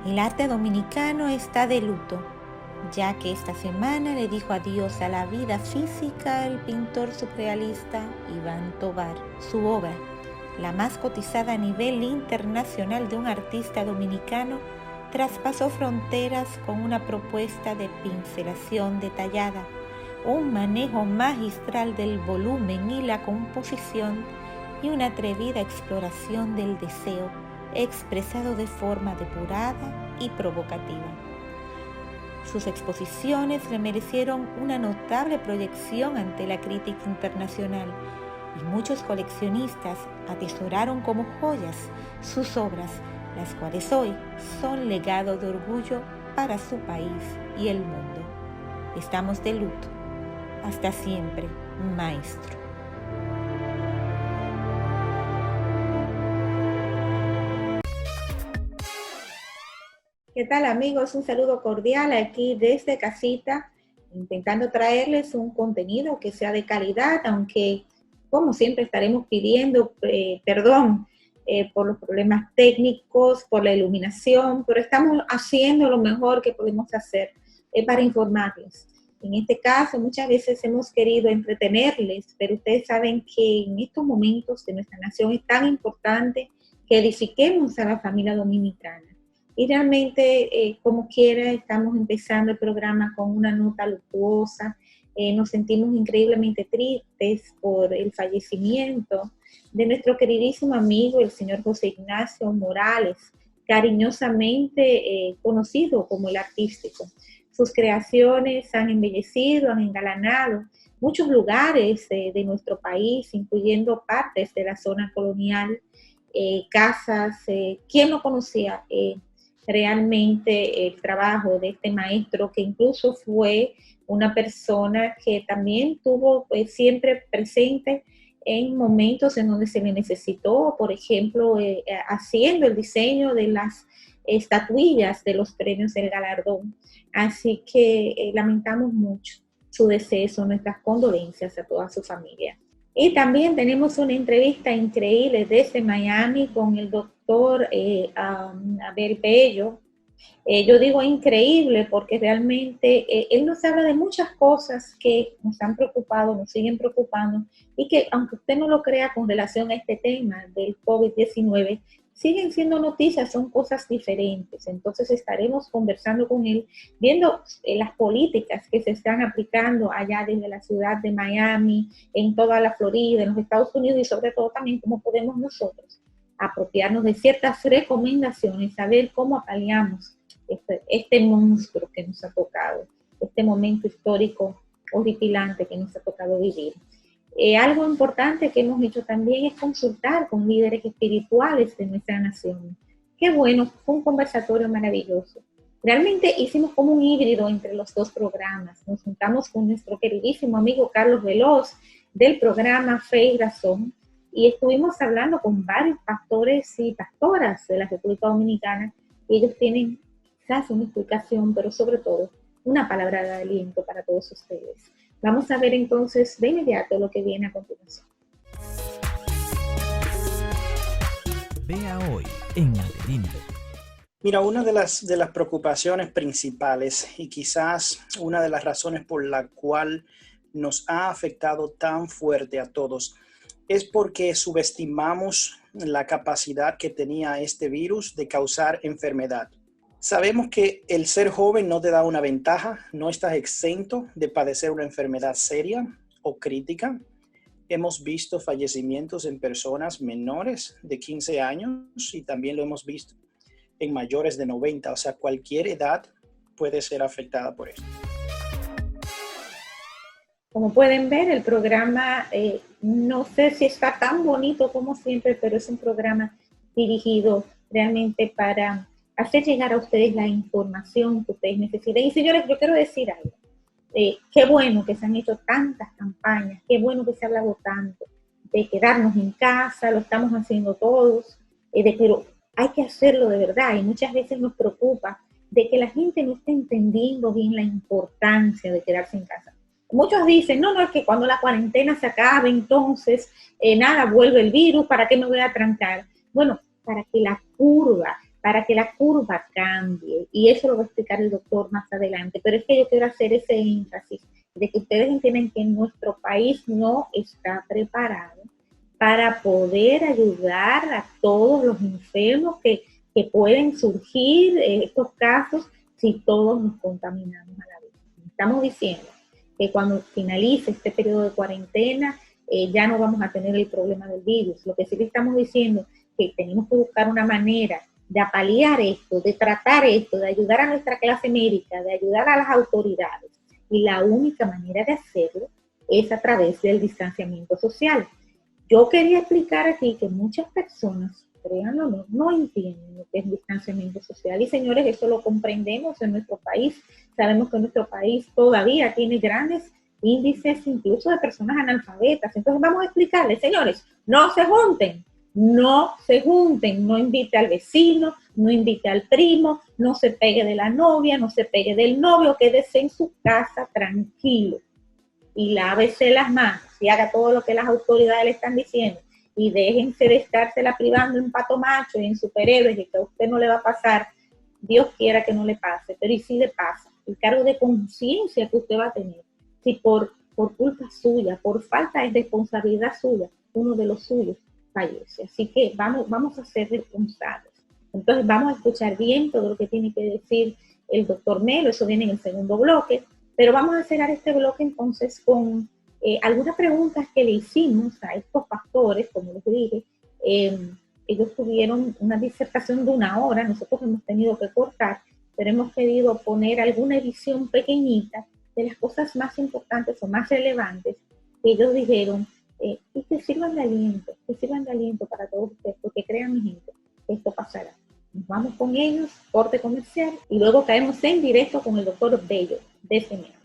El arte dominicano está de luto, ya que esta semana le dijo adiós a la vida física el pintor surrealista Iván Tovar. Su obra, la más cotizada a nivel internacional de un artista dominicano, traspasó fronteras con una propuesta de pincelación detallada, un manejo magistral del volumen y la composición y una atrevida exploración del deseo expresado de forma depurada y provocativa. Sus exposiciones le merecieron una notable proyección ante la crítica internacional y muchos coleccionistas atesoraron como joyas sus obras, las cuales hoy son legado de orgullo para su país y el mundo. Estamos de luto. Hasta siempre, maestro. ¿Qué tal, amigos? Un saludo cordial aquí desde casita, intentando traerles un contenido que sea de calidad, aunque como siempre estaremos pidiendo perdón por los problemas técnicos, por la iluminación, pero estamos haciendo lo mejor que podemos hacer para informarles. En este caso, muchas veces hemos querido entretenerles, pero ustedes saben que en estos momentos de nuestra nación es tan importante que edifiquemos a la familia dominicana. Y realmente, como quiera, estamos empezando el programa con una nota luctuosa. Nos sentimos increíblemente tristes por el fallecimiento de nuestro queridísimo amigo, el señor José Ignacio Morales, cariñosamente conocido como el Artístico. Sus creaciones han embellecido, han engalanado muchos lugares de nuestro país, incluyendo partes de la zona colonial, casas. ¿Quién no conocía realmente el trabajo de este maestro, que incluso fue una persona que también tuvo siempre presente en momentos en donde se le necesitó, por ejemplo, haciendo el diseño de las estatuillas de los premios del galardón? Así que lamentamos mucho su deceso, nuestras condolencias a toda su familia. Y también tenemos una entrevista increíble desde Miami con el doctor Abel Bello. Yo digo increíble porque realmente él nos habla de muchas cosas que nos han preocupado, nos siguen preocupando, y que, aunque usted no lo crea, con relación a este tema del COVID-19, siguen siendo noticias, son cosas diferentes. Entonces estaremos conversando con él, viendo las políticas que se están aplicando allá desde la ciudad de Miami, en toda la Florida, en los Estados Unidos, y sobre todo también cómo podemos nosotros apropiarnos de ciertas recomendaciones, saber cómo apaleamos este monstruo que nos ha tocado, este momento histórico horripilante que nos ha tocado vivir. Algo importante que hemos hecho también es consultar con líderes espirituales de nuestra nación. Qué bueno, fue un conversatorio maravilloso. Realmente hicimos como un híbrido entre los dos programas. Nos juntamos con nuestro queridísimo amigo Carlos Veloz del programa Fe y Razón, y estuvimos hablando con varios pastores y pastoras de la República Dominicana, y ellos tienen quizás una explicación, pero sobre todo una palabra de aliento para todos ustedes. Vamos a ver entonces de inmediato lo que viene a continuación. Vea hoy en Adelín. Mira, una de las preocupaciones principales, y quizás una de las razones por la cual nos ha afectado tan fuerte a todos, es porque subestimamos la capacidad que tenía este virus de causar enfermedad. Sabemos que el ser joven no te da una ventaja, no estás exento de padecer una enfermedad seria o crítica. Hemos visto fallecimientos en personas menores de 15 años y también lo hemos visto en mayores de 90, o sea, cualquier edad puede ser afectada por esto. Como pueden ver, el programa, no sé si está tan bonito como siempre, pero es un programa dirigido realmente para hacer llegar a ustedes la información que ustedes necesitan. Y señores, yo quiero decir algo. Qué bueno que se han hecho tantas campañas, qué bueno que se ha hablado tanto de quedarnos en casa, lo estamos haciendo todos, pero hay que hacerlo de verdad, y muchas veces nos preocupa de que la gente no esté entendiendo bien la importancia de quedarse en casa. Muchos dicen, no, es que cuando la cuarentena se acabe, entonces vuelve el virus, ¿para qué me voy a trancar? Bueno, para que la curva, para que la curva cambie, y eso lo va a explicar el doctor más adelante, pero es que yo quiero hacer ese énfasis de que ustedes entienden que nuestro país no está preparado para poder ayudar a todos los enfermos que pueden surgir estos casos si todos nos contaminamos a la vez. Estamos diciendo que cuando finalice este periodo de cuarentena ya no vamos a tener el problema del virus. Lo que sí le estamos diciendo es que tenemos que buscar una manera de apalear esto, de tratar esto, de ayudar a nuestra clase médica, de ayudar a las autoridades. Y la única manera de hacerlo es a través del distanciamiento social. Yo quería explicar aquí que muchas personas, créanlo, no entienden lo que es distanciamiento social. Y señores, eso lo comprendemos en nuestro país. Sabemos que nuestro país todavía tiene grandes índices incluso de personas analfabetas. Entonces vamos a explicarles, señores, no se junten, no invite al vecino, no invite al primo, no se pegue de la novia, no se pegue del novio, quédese en su casa tranquilo y lávese las manos y haga todo lo que las autoridades le están diciendo y déjense de estársela privando en pato macho y en superhéroes y que a usted no le va a pasar, Dios quiera que no le pase, pero y si le pasa, el cargo de conciencia que usted va a tener, si por culpa suya, por falta de responsabilidad suya, uno de los suyos fallece. Así que vamos a ser responsables. Entonces vamos a escuchar bien todo lo que tiene que decir el doctor Melo, eso viene en el segundo bloque, pero vamos a cerrar este bloque entonces con algunas preguntas que le hicimos a estos pastores, como les dije. Ellos tuvieron una disertación de 1 hora, nosotros hemos tenido que cortar, pero hemos querido poner alguna edición pequeñita de las cosas más importantes o más relevantes que ellos dijeron, y que sirvan de aliento para todos ustedes, porque crean, mi gente, esto pasará. Nos vamos con ellos, corte comercial, y luego caemos en directo con el doctor Bello de Semena.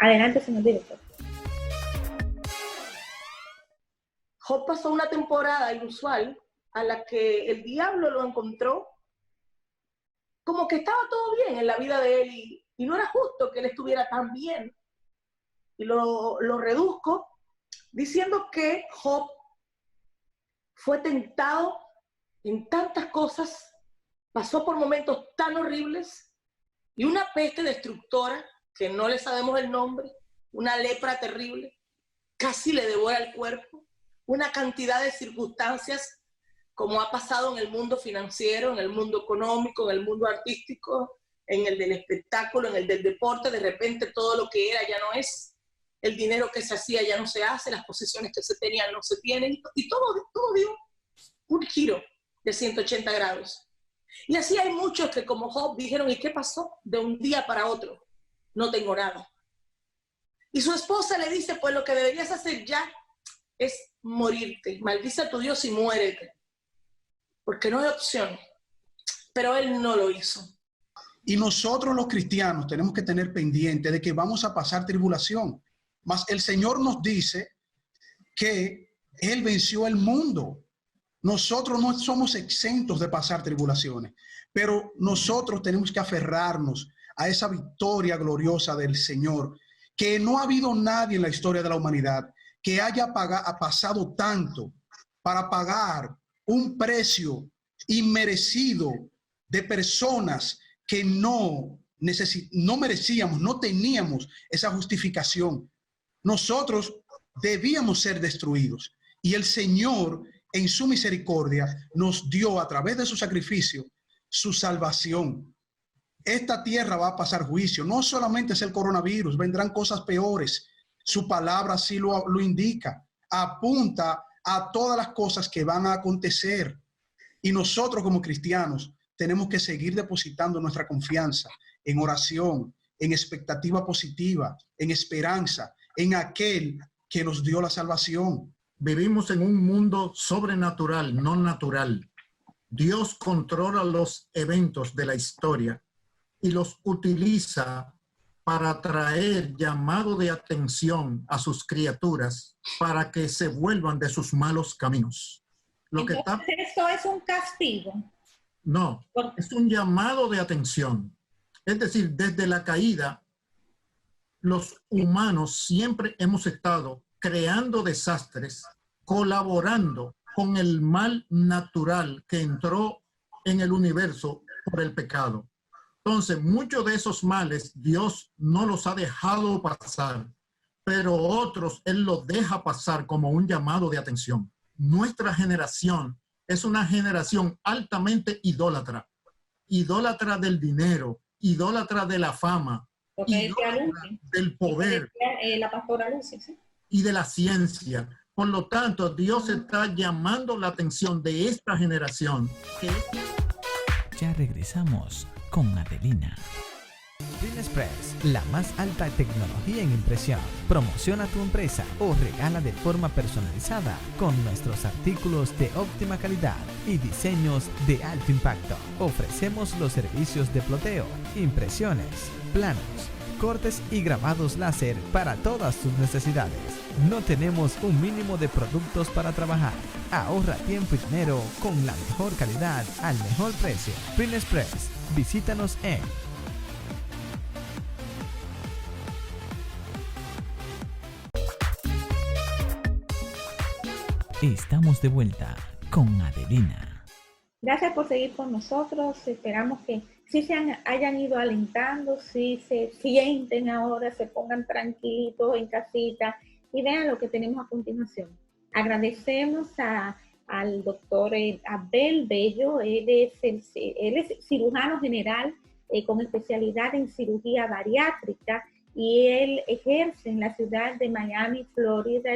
Adelante, señor director. Job pasó una temporada inusual a la que el diablo lo encontró como que estaba todo bien en la vida de él y no era justo que él estuviera tan bien. Y lo reduzco diciendo que Job fue tentado en tantas cosas, pasó por momentos tan horribles y una peste destructora que no le sabemos el nombre, una lepra terrible, casi le devora el cuerpo, una cantidad de circunstancias como ha pasado en el mundo financiero, en el mundo económico, en el mundo artístico, en el del espectáculo, en el del deporte. De repente todo lo que era ya no es, el dinero que se hacía ya no se hace, las posiciones que se tenían no se tienen, y todo dio un giro de 180 grados. Y así hay muchos que como Job dijeron, ¿y qué pasó? De un día para otro, no tengo nada. Y su esposa le dice, pues lo que deberías hacer ya es morirte, maldice a tu Dios y muérete, porque no hay opción. Pero él no lo hizo. Y nosotros los cristianos tenemos que tener pendiente de que vamos a pasar tribulación. Mas el Señor nos dice que Él venció el mundo. Nosotros no somos exentos de pasar tribulaciones, pero nosotros tenemos que aferrarnos a esa victoria gloriosa del Señor, que no ha habido nadie en la historia de la humanidad que haya pasado tanto para pagar un precio inmerecido de personas que no merecíamos, no teníamos esa justificación. Nosotros debíamos ser destruidos y el Señor en su misericordia nos dio a través de su sacrificio su salvación. Esta tierra va a pasar juicio, no solamente es el coronavirus, vendrán cosas peores. Su palabra así lo indica, apunta a todas las cosas que van a acontecer. Y nosotros como cristianos tenemos que seguir depositando nuestra confianza en oración, en expectativa positiva, en esperanza, en aquel que nos dio la salvación. Vivimos en un mundo sobrenatural, no natural. Dios controla los eventos de la historia y los utiliza para traer llamado de atención a sus criaturas para que se vuelvan de sus malos caminos. ¿Esto es un castigo? No, es un llamado de atención. Es decir, desde la caída, los humanos siempre hemos estado creando desastres, colaborando con el mal natural que entró en el universo por el pecado. Entonces, muchos de esos males Dios no los ha dejado pasar, pero otros Él los deja pasar como un llamado de atención. Nuestra generación es una generación altamente idólatra, idólatra del dinero, idólatra de la fama, Lo que decía idólatra Lucy, del poder la pastora Lucy, ¿sí? y de la ciencia. Por lo tanto, Dios está llamando la atención de esta generación. Ya regresamos con Adelina. Print Express, la más alta tecnología en impresión. Promociona tu empresa o regala de forma personalizada con nuestros artículos de óptima calidad y diseños de alto impacto. Ofrecemos los servicios de ploteo, impresiones, planos, cortes y grabados láser para todas tus necesidades. No tenemos un mínimo de productos para trabajar. Ahorra tiempo y dinero con la mejor calidad al mejor precio. Print Express, visítanos en Estamos de vuelta con Adelina. Gracias por seguir con nosotros. Esperamos que sí hayan ido alentando, sí se sienten ahora, se pongan tranquilitos en casita y vean lo que tenemos a continuación. Agradecemos al doctor Abel Bello. Él es cirujano general con especialidad en cirugía bariátrica y él ejerce en la ciudad de Miami, Florida,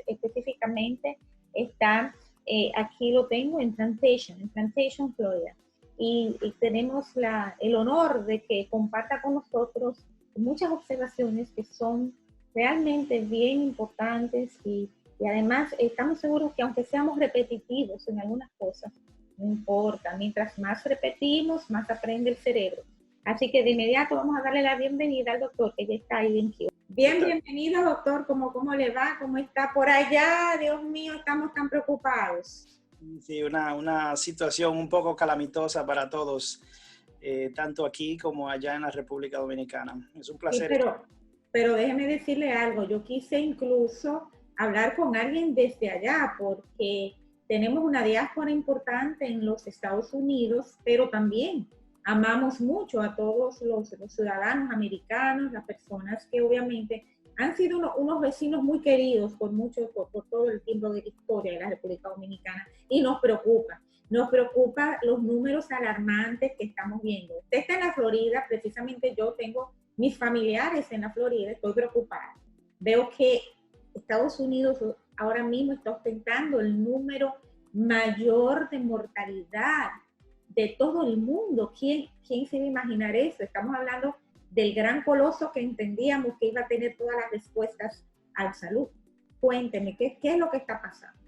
específicamente está, aquí lo tengo, en Plantation, Florida. Y tenemos el honor de que comparta con nosotros muchas observaciones que son realmente bien importantes y además estamos seguros que aunque seamos repetitivos en algunas cosas, no importa, mientras más repetimos, más aprende el cerebro. Así que de inmediato vamos a darle la bienvenida al doctor, que ya está ahí en Q. Bienvenido, doctor. ¿Cómo le va? ¿Cómo está por allá? Dios mío, estamos tan preocupados. Sí, una situación un poco calamitosa para todos, tanto aquí como allá en la República Dominicana. Es un placer. Sí, pero déjeme decirle algo. Yo quise incluso hablar con alguien desde allá, porque tenemos una diáspora importante en los Estados Unidos, pero también amamos mucho a todos los ciudadanos americanos, las personas que obviamente han sido unos vecinos muy queridos por todo el tiempo de la historia de la República Dominicana, y nos preocupa los números alarmantes que estamos viendo. Usted está en la Florida, precisamente yo tengo mis familiares en la Florida, estoy preocupada. Veo que Estados Unidos ahora mismo está ostentando el número mayor de mortalidad de todo el mundo. ¿Quién se iba a imaginar eso? Estamos hablando del gran coloso que entendíamos que iba a tener todas las respuestas a la salud. Cuénteme, ¿qué es lo que está pasando?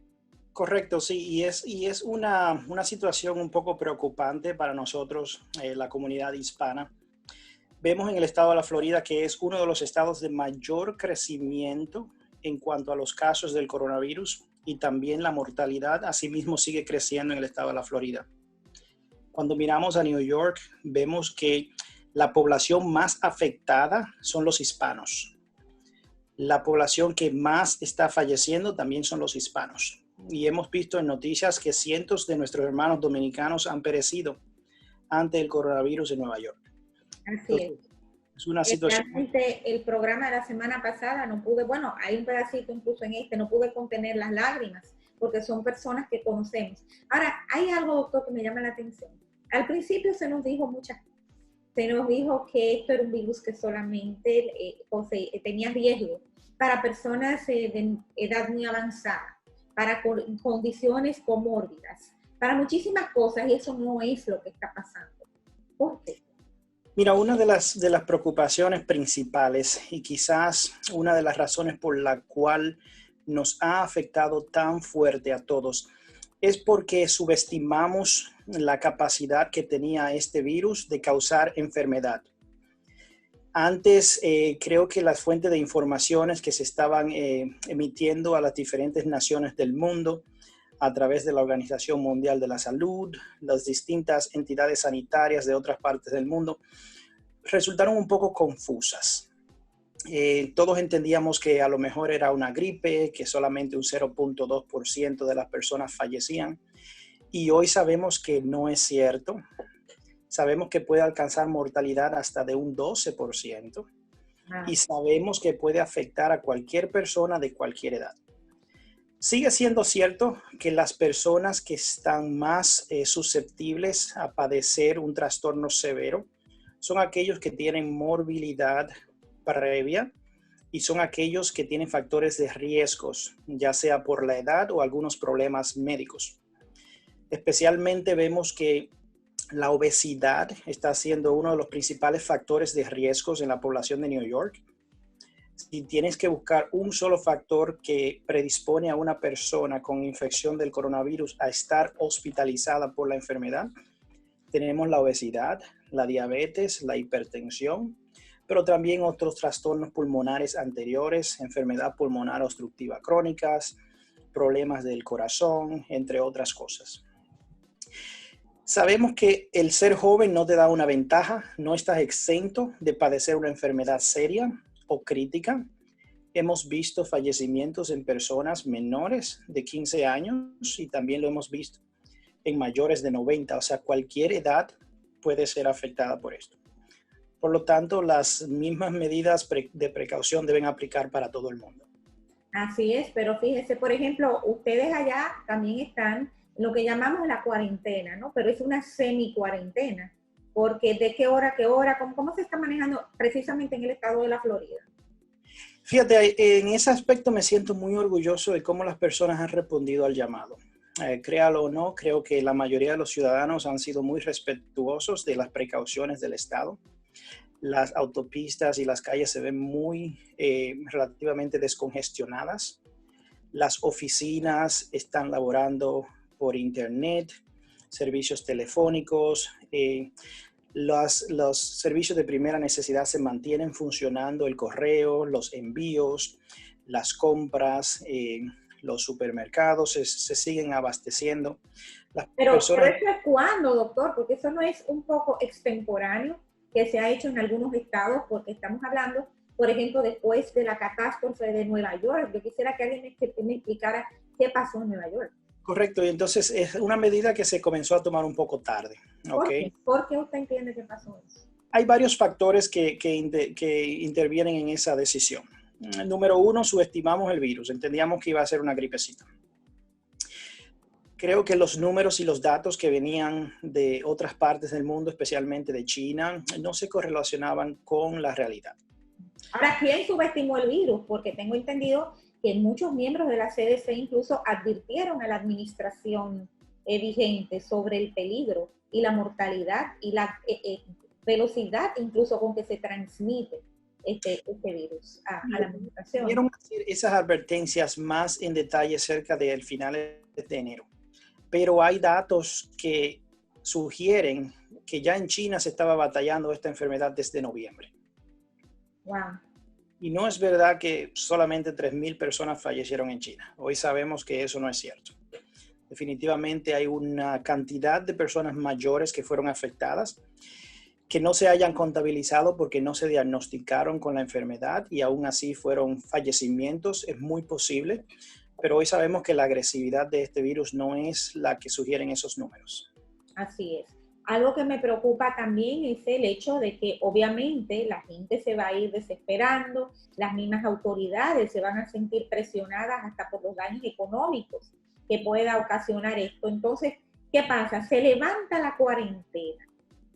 Correcto, sí, y es una situación un poco preocupante para nosotros, la comunidad hispana. Vemos en el estado de la Florida que es uno de los estados de mayor crecimiento en cuanto a los casos del coronavirus, y también la mortalidad asimismo sigue creciendo en el estado de la Florida. Cuando miramos a New York, vemos que la población más afectada son los hispanos. La población que más está falleciendo también son los hispanos. Y hemos visto en noticias que cientos de nuestros hermanos dominicanos han perecido ante el coronavirus en Nueva York. Así es. Es una situación. Realmente el programa de la semana pasada no pude, bueno, hay un pedacito incluso en no pude contener las lágrimas, porque son personas que conocemos. Ahora, hay algo, doctor, que me llama la atención. Al principio se nos dijo muchas cosas. Se nos dijo que esto era un virus que solamente tenía riesgo para personas de edad muy avanzada, para condiciones comórbidas, para muchísimas cosas, y eso no es lo que está pasando. ¿Por qué? Mira, una de las preocupaciones principales y quizás una de las razones por la cual nos ha afectado tan fuerte a todos es porque subestimamos la capacidad que tenía este virus de causar enfermedad. Antes, creo que las fuentes de informaciones que se estaban emitiendo a las diferentes naciones del mundo a través de la Organización Mundial de la Salud, las distintas entidades sanitarias de otras partes del mundo, resultaron un poco confusas. Todos entendíamos que a lo mejor era una gripe, que solamente un 0.2% de las personas fallecían. Y hoy sabemos que no es cierto. Sabemos que puede alcanzar mortalidad hasta de un 12%. Y sabemos que puede afectar a cualquier persona de cualquier edad. Sigue siendo cierto que las personas que están más susceptibles a padecer un trastorno severo son aquellos que tienen morbilidad previa y son aquellos que tienen factores de riesgos, ya sea por la edad o algunos problemas médicos. Especialmente vemos que la obesidad está siendo uno de los principales factores de riesgos en la población de New York. Si tienes que buscar un solo factor que predispone a una persona con infección del coronavirus a estar hospitalizada por la enfermedad, tenemos la obesidad, la diabetes, la hipertensión, pero también otros trastornos pulmonares anteriores, enfermedad pulmonar obstructiva crónicas, problemas del corazón, entre otras cosas. Sabemos que el ser joven no te da una ventaja, no estás exento de padecer una enfermedad seria o crítica. Hemos visto fallecimientos en personas menores de 15 años y también lo hemos visto en mayores de 90, o sea, cualquier edad puede ser afectada por esto. Por lo tanto, las mismas medidas de precaución deben aplicar para todo el mundo. Así es, pero fíjese, por ejemplo, ustedes allá también están en lo que llamamos la cuarentena, ¿no? Pero es una semi-cuarentena, porque ¿de qué hora a qué hora? ¿Cómo se está manejando precisamente en el estado de la Florida? Fíjate, en ese aspecto me siento muy orgulloso de cómo las personas han respondido al llamado. Créalo o no, creo que la mayoría de los ciudadanos han sido muy respetuosos de las precauciones del estado. Las autopistas y las calles se ven muy relativamente descongestionadas. Las oficinas están laborando por internet, servicios telefónicos, los servicios de primera necesidad se mantienen funcionando, el correo, los envíos, las compras, los supermercados se siguen abasteciendo. Pero ¿eso es cuándo, doctor? Porque eso no es un poco extemporáneo que se ha hecho en algunos estados, porque estamos hablando, por ejemplo, después de la catástrofe de Nueva York. Yo quisiera que alguien me explicara qué pasó en Nueva York. Correcto, y entonces es una medida que se comenzó a tomar un poco tarde. ¿Okay? ¿Por qué usted entiende que pasó eso? Hay varios factores que intervienen en esa decisión. Número uno, subestimamos el virus. Entendíamos que iba a ser una gripecita. Creo que los números y los datos que venían de otras partes del mundo, especialmente de China, no se correlacionaban con la realidad. Ahora, ¿quién subestimó el virus? Porque tengo entendido que muchos miembros de la CDC incluso advirtieron a la administración vigente sobre el peligro y la mortalidad y la velocidad incluso con que se transmite este virus a la administración. Pudieron hacer esas advertencias más en detalle cerca del final de enero, pero hay datos que sugieren que ya en China se estaba batallando esta enfermedad desde noviembre. Wow. Y no es verdad que solamente 3,000 personas fallecieron en China. Hoy sabemos que eso no es cierto. Definitivamente hay una cantidad de personas mayores que fueron afectadas, que no se hayan contabilizado porque no se diagnosticaron con la enfermedad y aún así fueron fallecimientos. Es muy posible, pero hoy sabemos que la agresividad de este virus no es la que sugieren esos números. Así es. Algo que me preocupa también es el hecho de que obviamente la gente se va a ir desesperando, las mismas autoridades se van a sentir presionadas hasta por los daños económicos que pueda ocasionar esto. Entonces, ¿qué pasa? Se levanta la cuarentena.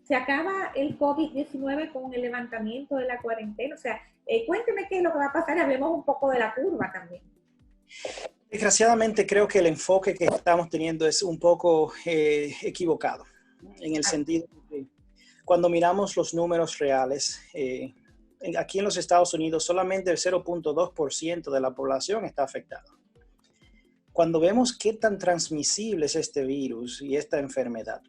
Se acaba el COVID-19 con el levantamiento de la cuarentena. O sea, cuénteme qué es lo que va a pasar y hablemos un poco de la curva también. Desgraciadamente creo que el enfoque que estamos teniendo es un poco equivocado. En el sentido de que cuando miramos los números reales, aquí en los Estados Unidos solamente el 0.2% de la población está afectada. Cuando vemos qué tan transmisible es este virus y esta enfermedad,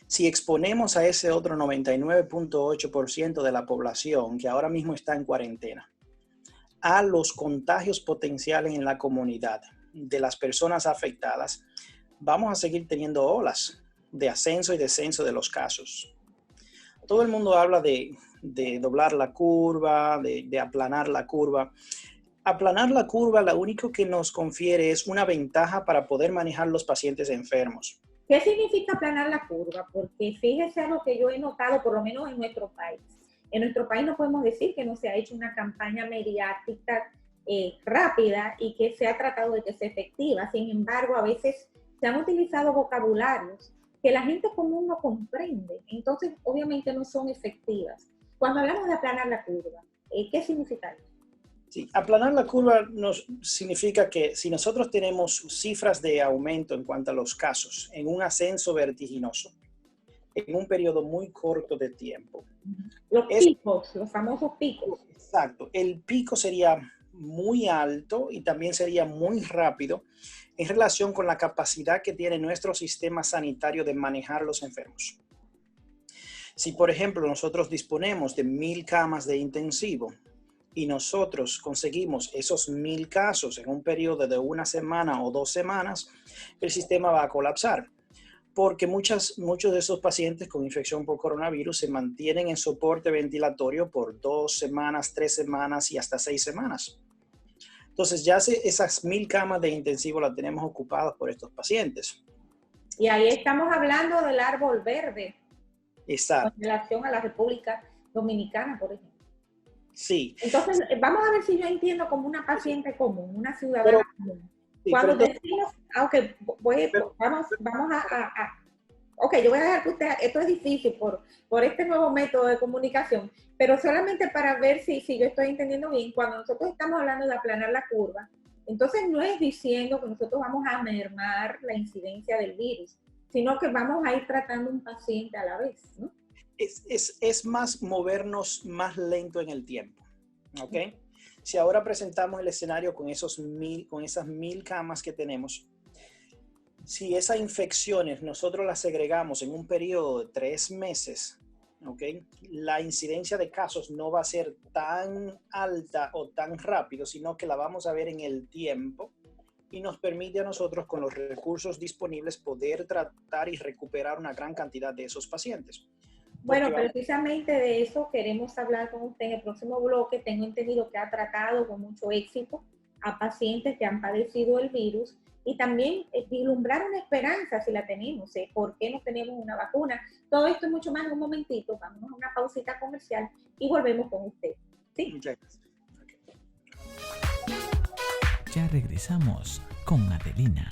si exponemos a ese otro 99.8% de la población que ahora mismo está en cuarentena, a los contagios potenciales en la comunidad de las personas afectadas, vamos a seguir teniendo olas de ascenso y descenso de los casos. Todo el mundo habla de doblar la curva, de aplanar la curva. Aplanar la curva, lo único que nos confiere es una ventaja para poder manejar los pacientes enfermos. ¿Qué significa aplanar la curva? Porque fíjese algo que yo he notado, por lo menos en nuestro país. En nuestro país no podemos decir que no se ha hecho una campaña mediática rápida y que se ha tratado de que sea efectiva. Sin embargo, a veces se han utilizado vocabularios que la gente común no comprende. Entonces, obviamente no son efectivas. Cuando hablamos de aplanar la curva, ¿qué significa eso? Sí, aplanar la curva significa que si nosotros tenemos cifras de aumento en cuanto a los casos, en un ascenso vertiginoso, en un periodo muy corto de tiempo. Los picos, los famosos picos. Exacto. El pico sería muy alto y también sería muy rápido en relación con la capacidad que tiene nuestro sistema sanitario de manejar los enfermos. Si, por ejemplo, nosotros disponemos de 1,000 camas de intensivo y nosotros conseguimos esos 1,000 casos en un periodo de 1 semana o 2 semanas, el sistema va a colapsar. Porque muchos de esos pacientes con infección por coronavirus se mantienen en soporte ventilatorio por 2 semanas, 3 semanas y hasta 6 semanas. Entonces ya esas 1,000 camas de intensivo las tenemos ocupadas por estos pacientes. Y ahí estamos hablando del árbol verde. Exacto. En relación a la República Dominicana, por ejemplo. Sí. Entonces, vamos a ver si yo entiendo como una paciente común, una ciudadana común. Sí, cuando decimos, aunque vamos a ok, yo voy a dejar que usted, esto es difícil por este nuevo método de comunicación, pero solamente para ver si yo estoy entendiendo bien, cuando nosotros estamos hablando de aplanar la curva, entonces no es diciendo que nosotros vamos a mermar la incidencia del virus, sino que vamos a ir tratando un paciente a la vez, ¿no? Es más movernos más lento en el tiempo, ¿ok? Si ahora presentamos el escenario con esas 1,000 camas que tenemos, si esas infecciones nosotros las segregamos en un periodo de 3 meses, ¿ok? La incidencia de casos no va a ser tan alta o tan rápido, sino que la vamos a ver en el tiempo y nos permite a nosotros con los recursos disponibles poder tratar y recuperar una gran cantidad de esos pacientes. Bueno, precisamente de eso queremos hablar con usted en el próximo bloque. Tengo entendido que ha tratado con mucho éxito a pacientes que han padecido el virus y también vislumbrar una esperanza si la tenemos, por qué no tenemos una vacuna. Todo esto y mucho más en un momentito. Vamos a una pausita comercial y volvemos con usted. ¿Sí? Muchas gracias. Ya regresamos con Adelina.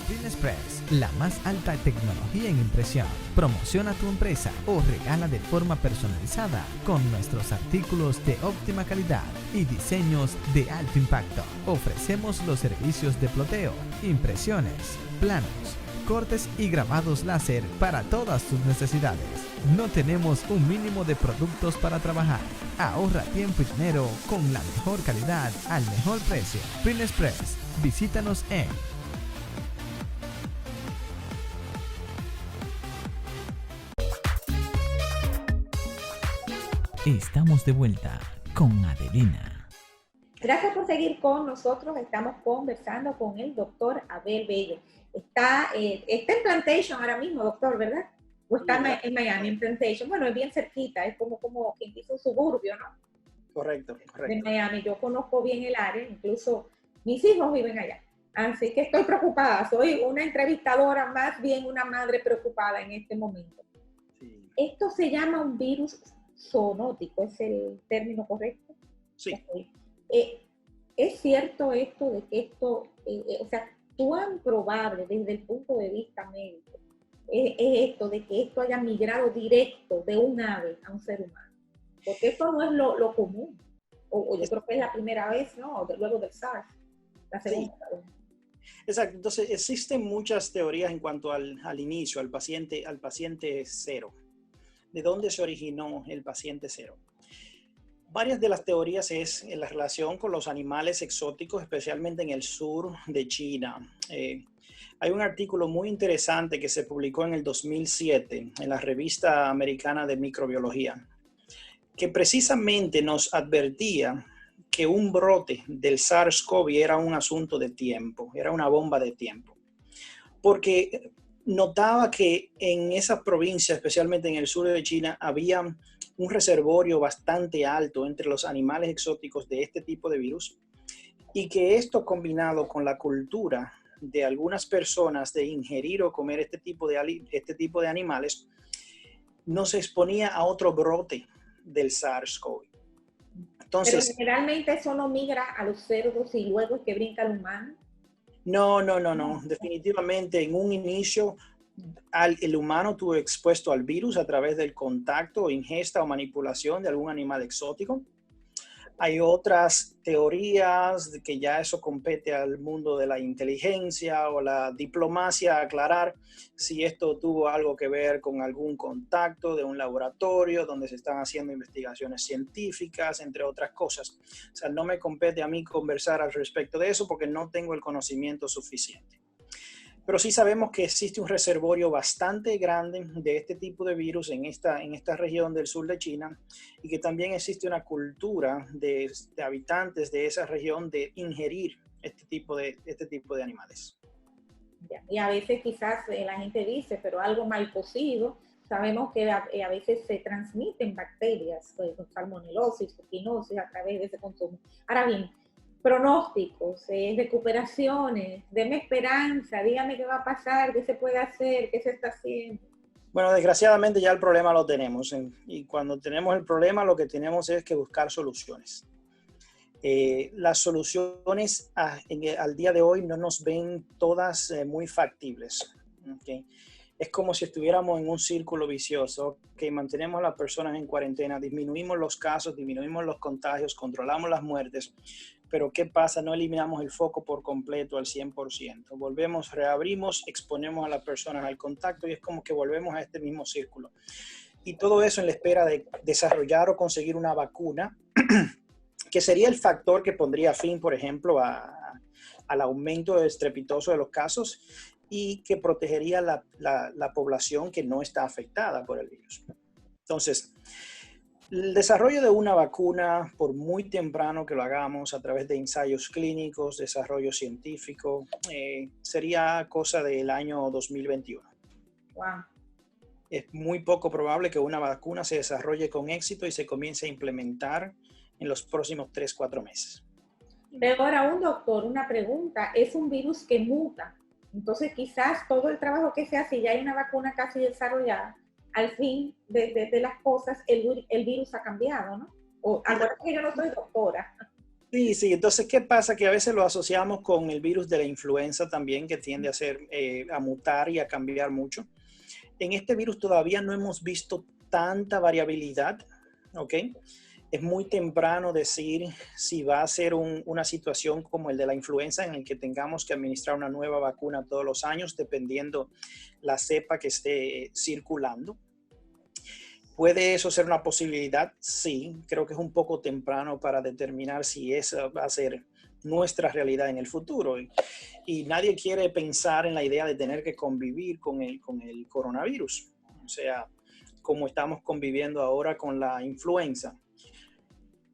Print Express, la más alta tecnología en impresión. Promociona tu empresa o regala de forma personalizada con nuestros artículos de óptima calidad y diseños de alto impacto. Ofrecemos los servicios de ploteo, impresiones, planos, cortes y grabados láser para todas tus necesidades. No tenemos un mínimo de productos para trabajar. Ahorra tiempo y dinero con la mejor calidad al mejor precio. Print Express. Visítanos en Estamos de vuelta con Adelina. Gracias por seguir con nosotros. Estamos conversando con el doctor Abel Bello. Está en Plantation ahora mismo, doctor, ¿verdad? O está en Miami, en Plantation. Bueno, es bien cerquita, es como quien dice un suburbio, ¿no? Correcto. De Miami. Yo conozco bien el área, incluso mis hijos viven allá. Así que estoy preocupada. Soy una entrevistadora, más bien una madre preocupada en este momento. Sí. Esto se llama un virus zoonótico, ¿es el término correcto? Sí. Okay. ¿Es cierto esto de que esto, o sea, cuán probable desde el punto de vista médico es esto de que esto haya migrado directo de un ave a un ser humano? Porque esto no es lo común. O yo creo que es la primera vez, ¿no? Luego del SARS, la segunda. Sí. Exacto. Entonces, existen muchas teorías en cuanto al inicio, al paciente cero. ¿De dónde se originó el paciente cero? Varias de las teorías es en la relación con los animales exóticos, especialmente en el sur de China. Hay un artículo muy interesante que se publicó en el 2007 en la revista americana de microbiología, que precisamente nos advertía que un brote del SARS-CoV era un asunto de tiempo, era una bomba de tiempo. Porque notaba que en esas provincias, especialmente en el sur de China, había un reservorio bastante alto entre los animales exóticos de este tipo de virus Y que esto combinado con la cultura de algunas personas de ingerir o comer este tipo de animales, nos exponía a otro brote del SARS-CoV. Pero Entonces, generalmente eso no migra a los cerdos y luego es que brinca al humano. no. Definitivamente en un inicio el humano estuvo expuesto al virus a través del contacto, ingesta o manipulación de algún animal exótico. Hay otras teorías de que ya eso compete al mundo de la inteligencia o la diplomacia, aclarar si esto tuvo algo que ver con algún contacto de un laboratorio donde se están haciendo investigaciones científicas, entre otras cosas. O sea, no me compete a mí conversar al respecto de eso porque no tengo el conocimiento suficiente. Pero sí sabemos que existe un reservorio bastante grande de este tipo de virus en esta región del sur de China y que también existe una cultura de habitantes de esa región de ingerir este tipo de animales. Y a veces quizás la gente dice, pero algo mal cocido, sabemos que a veces se transmiten bacterias, pues, salmonelosis, triquinosis a través de ese consumo. Ahora bien, pronósticos, recuperaciones, deme esperanza, dígame qué va a pasar, qué se puede hacer, qué se está haciendo. Bueno, desgraciadamente ya el problema lo tenemos y cuando tenemos el problema lo que tenemos es que buscar soluciones. Las soluciones al día de hoy no nos ven todas muy factibles. ¿Okay? Es como si estuviéramos en un círculo vicioso, que mantenemos a las personas en cuarentena, disminuimos los casos, disminuimos los contagios, controlamos las muertes, pero ¿qué pasa? No eliminamos el foco por completo al 100%. Volvemos, reabrimos, exponemos a las personas al contacto y es como que volvemos a este mismo círculo. Y todo eso en la espera de desarrollar o conseguir una vacuna, que sería el factor que pondría fin, por ejemplo, al aumento estrepitoso de los casos y que protegería la población que no está afectada por el virus. Entonces, el desarrollo de una vacuna, por muy temprano que lo hagamos a través de ensayos clínicos, desarrollo científico, sería cosa del año 2021. Wow. Es muy poco probable que una vacuna se desarrolle con éxito y se comience a implementar en los próximos 3-4 meses. Pero ahora doctor, una pregunta, es un virus que muta, entonces quizás todo el trabajo que se hace, ya hay una vacuna casi desarrollada, al fin de las cosas el virus ha cambiado, ¿no? Ahora que yo no soy doctora. Sí, entonces, ¿qué pasa? Que a veces lo asociamos con el virus de la influenza también, que tiende a mutar y a cambiar mucho. En este virus todavía no hemos visto tanta variabilidad, ¿ok? Es muy temprano decir si va a ser una situación como el de la influenza en el que tengamos que administrar una nueva vacuna todos los años, dependiendo la cepa que esté circulando. ¿Puede eso ser una posibilidad? Sí, creo que es un poco temprano para determinar si esa va a ser nuestra realidad en el futuro. Y nadie quiere pensar en la idea de tener que convivir con el coronavirus. O sea, como estamos conviviendo ahora con la influenza.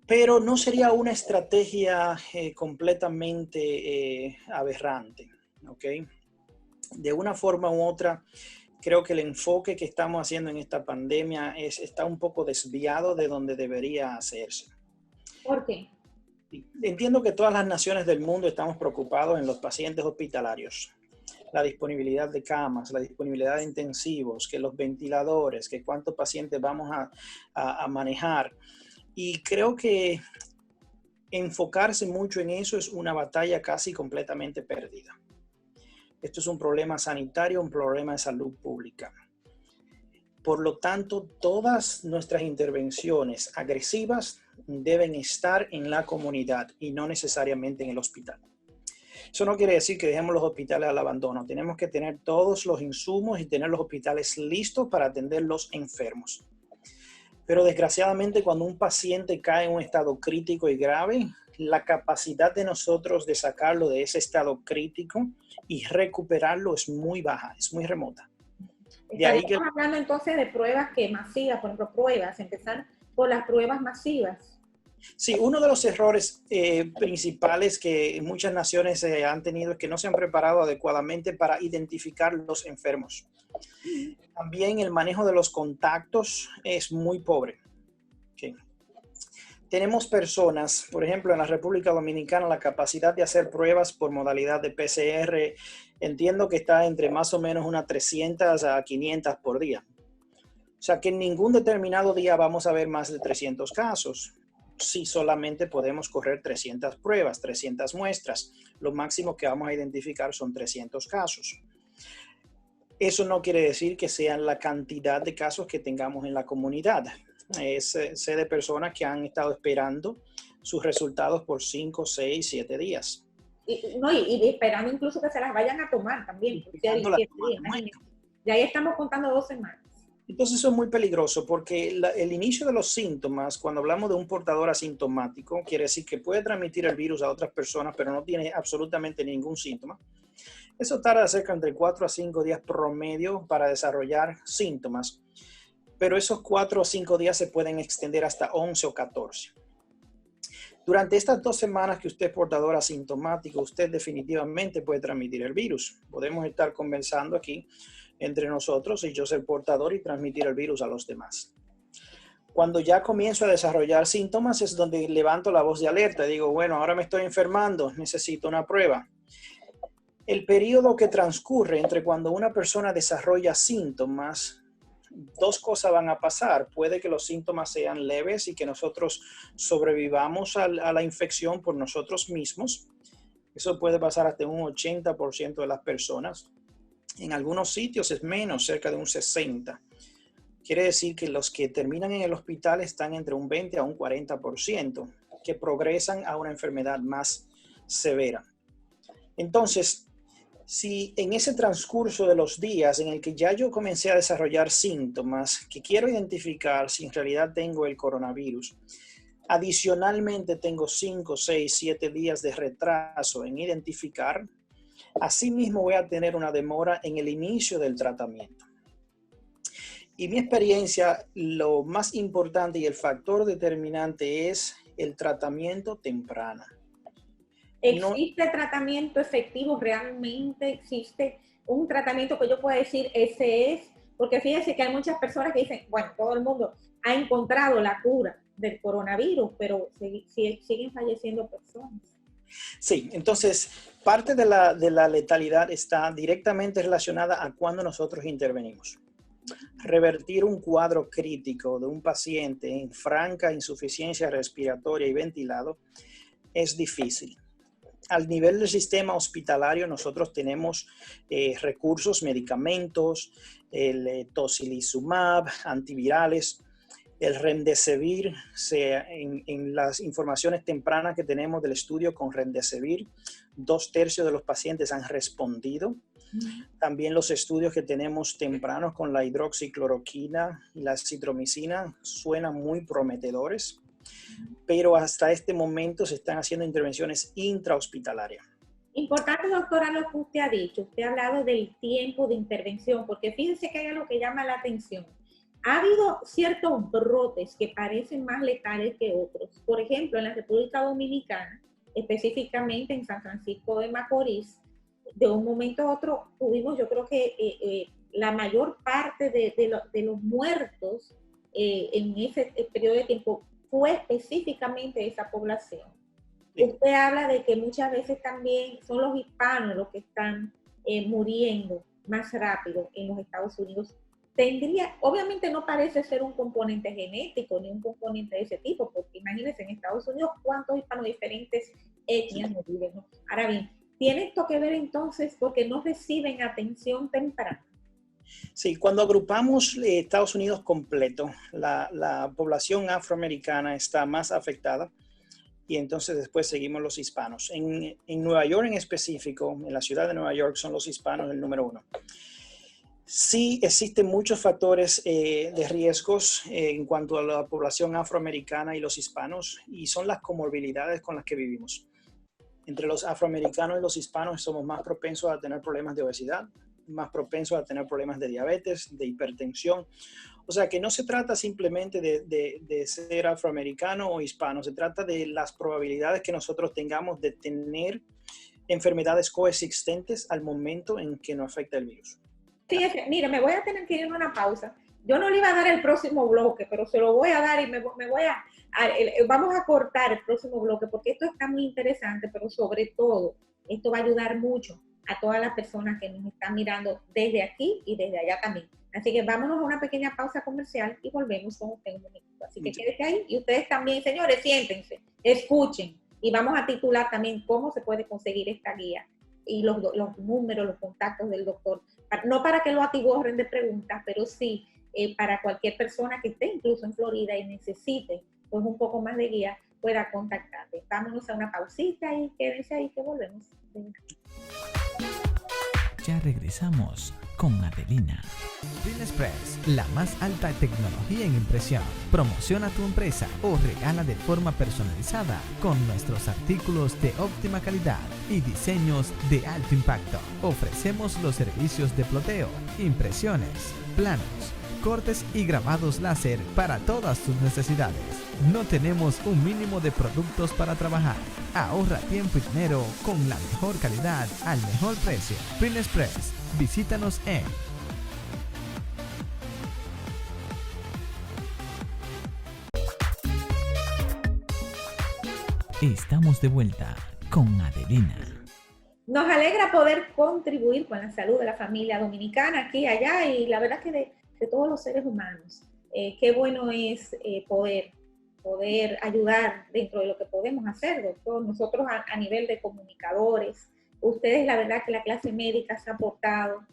Pero no sería una estrategia completamente aberrante, ¿ok? De una forma u otra, creo que el enfoque que estamos haciendo en esta pandemia está un poco desviado de donde debería hacerse. ¿Por qué? Entiendo que todas las naciones del mundo estamos preocupados en los pacientes hospitalarios. La disponibilidad de camas, la disponibilidad de intensivos, que los ventiladores, que cuántos pacientes vamos a manejar. Y creo que enfocarse mucho en eso es una batalla casi completamente perdida. Esto es un problema sanitario, un problema de salud pública. Por lo tanto, todas nuestras intervenciones agresivas deben estar en la comunidad y no necesariamente en el hospital. Eso no quiere decir que dejemos los hospitales al abandono. Tenemos que tener todos los insumos y tener los hospitales listos para atender los enfermos. Pero desgraciadamente cuando un paciente cae en un estado crítico y grave, la capacidad de nosotros de sacarlo de ese estado crítico y recuperarlo es muy baja, es muy remota. Estamos hablando entonces de pruebas masivas, por ejemplo, empezar por las pruebas masivas. Sí, uno de los errores principales que muchas naciones han tenido es que no se han preparado adecuadamente para identificar los enfermos. También el manejo de los contactos es muy pobre. Okay. tenemos personas, por ejemplo, en la República Dominicana, la capacidad de hacer pruebas por modalidad de PCR, entiendo que está entre más o menos unas 300 a 500 por día. O sea que en ningún determinado día vamos a ver más de 300 casos. Si solamente podemos correr 300 pruebas, 300 muestras, lo máximo que vamos a identificar son 300 casos. Eso no quiere decir que sean la cantidad de casos que tengamos en la comunidad. Sé de personas que han estado esperando sus resultados por 5, 6, 7 días. Y esperando incluso que se las vayan a tomar también. Ya ahí estamos contando 2 semanas. Entonces eso es muy peligroso porque el inicio de los síntomas, cuando hablamos de un portador asintomático, quiere decir que puede transmitir el virus a otras personas, pero no tiene absolutamente ningún síntoma. Eso tarda cerca entre 4 a 5 días promedio para desarrollar síntomas, pero esos 4 o 5 días se pueden extender hasta 11 o 14. Durante estas 2 semanas que usted es portador asintomático, usted definitivamente puede transmitir el virus. Podemos estar conversando aquí entre nosotros y yo ser portador y transmitir el virus a los demás. Cuando ya comienzo a desarrollar síntomas es donde levanto la voz de alerta y digo, bueno, ahora me estoy enfermando, necesito una prueba. El periodo que transcurre entre cuando una persona desarrolla síntomas, 2 cosas van a pasar. Puede que los síntomas sean leves y que nosotros sobrevivamos a la infección por nosotros mismos. Eso puede pasar hasta un 80% de las personas. En algunos sitios es menos, cerca de un 60%. Quiere decir que los que terminan en el hospital están entre un 20 a un 40%, que progresan a una enfermedad más severa. Entonces, si en ese transcurso de los días en el que ya yo comencé a desarrollar síntomas, que quiero identificar si en realidad tengo el coronavirus, adicionalmente tengo 5, 6, 7 días de retraso en identificar, asimismo voy a tener una demora en el inicio del tratamiento. Y mi experiencia, lo más importante y el factor determinante es el tratamiento temprano. ¿Existe tratamiento efectivo? ¿Realmente existe un tratamiento que yo pueda decir ese es? Porque fíjense que hay muchas personas que dicen, bueno, todo el mundo ha encontrado la cura del coronavirus, pero siguen falleciendo personas. Sí, entonces parte de la letalidad está directamente relacionada a cuando nosotros intervenimos. Revertir un cuadro crítico de un paciente en franca insuficiencia respiratoria y ventilado es difícil. Al nivel del sistema hospitalario nosotros tenemos recursos, medicamentos, el tocilizumab, antivirales, el remdesivir. En las informaciones tempranas que tenemos del estudio con remdesivir, 2/3 de los pacientes han respondido. También los estudios que tenemos tempranos con la hidroxicloroquina y la citromicina suenan muy prometedores, pero hasta este momento se están haciendo intervenciones intrahospitalarias. Importante, doctora, lo que usted ha dicho. Usted ha hablado del tiempo de intervención, porque fíjense que hay algo que llama la atención. Ha habido ciertos brotes que parecen más letales que otros. Por ejemplo, en la República Dominicana, específicamente en San Francisco de Macorís, de un momento a otro tuvimos, yo creo que la mayor parte de los muertos en ese periodo de tiempo fue específicamente esa población. Sí. Usted habla de que muchas veces también son los hispanos los que están muriendo más rápido en los Estados Unidos. Obviamente no parece ser un componente genético ni un componente de ese tipo, porque imagínense en Estados Unidos cuántos hispanos diferentes etnias no viven, ¿no? Ahora bien, ¿tiene esto que ver entonces porque no reciben atención temprana? Sí, cuando agrupamos Estados Unidos completo, la población afroamericana está más afectada y entonces después seguimos los hispanos. En Nueva York en específico, en la ciudad de Nueva York, son los hispanos el número 1. Sí existen muchos factores de riesgos en cuanto a la población afroamericana y los hispanos, y son las comorbilidades con las que vivimos. Entre los afroamericanos y los hispanos somos más propensos a tener problemas de obesidad, más propensos a tener problemas de diabetes, de hipertensión. O sea que no se trata simplemente de ser afroamericano o hispano, se trata de las probabilidades que nosotros tengamos de tener enfermedades coexistentes al momento en que nos afecta el virus. Fíjese, mira, me voy a tener que ir a una pausa, yo no le iba a dar el próximo bloque, pero se lo voy a dar y vamos a cortar el próximo bloque porque esto está muy interesante, pero sobre todo, esto va a ayudar mucho a todas las personas que nos están mirando desde aquí y desde allá también. Así que vámonos a una pequeña pausa comercial y volvemos con usted un momento. Así que quédese ahí y ustedes también, señores, siéntense, escuchen y vamos a titular también cómo se puede conseguir esta guía y los números, los contactos del doctor. No para que lo atiborren de preguntas, pero sí para cualquier persona que esté incluso en Florida y necesite pues un poco más de guía, pueda contactarte. Vámonos a una pausita y quédense ahí que volvemos. Ya regresamos con Adelina. Print Express, la más alta tecnología en impresión. Promociona tu empresa o regala de forma personalizada con nuestros artículos de óptima calidad y diseños de alto impacto. Ofrecemos los servicios de ploteo, impresiones, planos, cortes y grabados láser para todas tus necesidades. No tenemos un mínimo de productos para trabajar. Ahorra tiempo y dinero con la mejor calidad al mejor precio. Print Express. Visítanos en Estamos de vuelta con Adelina. Nos alegra poder contribuir con la salud de la familia dominicana aquí y allá y la verdad que de todos los seres humanos. Qué bueno es poder ayudar dentro de lo que podemos hacer, doctor. Nosotros a nivel de comunicadores, ustedes la verdad que la clase médica se ha aportado,